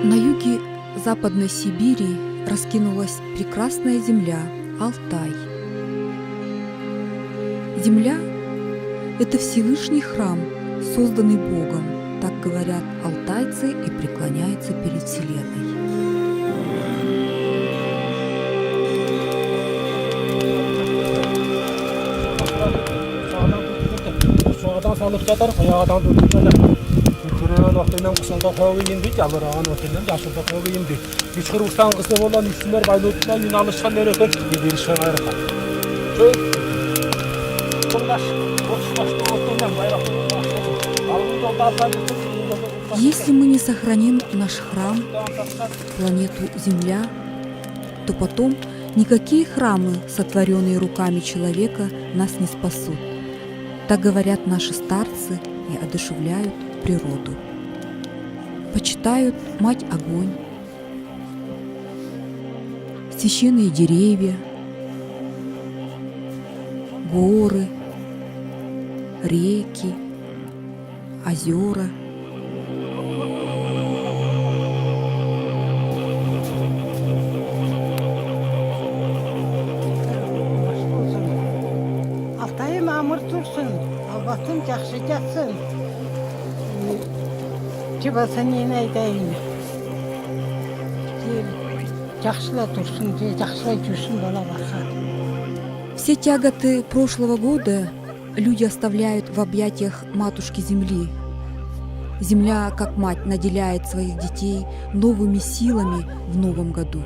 На юге Западной Сибири раскинулась прекрасная земля Алтай. Земля – это Всевышний храм, созданный Богом, так говорят алтайцы и преклоняются перед Вселенной. Если мы не сохраним наш храм, планету Земля, то потом никакие храмы, сотворенные руками человека, нас не спасут. Так говорят наши старцы и одушевляют природу. Почитают мать огонь, священные деревья, горы, реки, озера. Altayım amır dursun, Allah'ım yaxşı gəlsin. Cibasın yenə edəyim. Yaxşıla dursun, yaxşıla gülsün bana baxar. Все тяготы прошлого года люди оставляют в объятиях матушки Земли. Земля, как мать, наделяет своих детей новыми силами в новом году.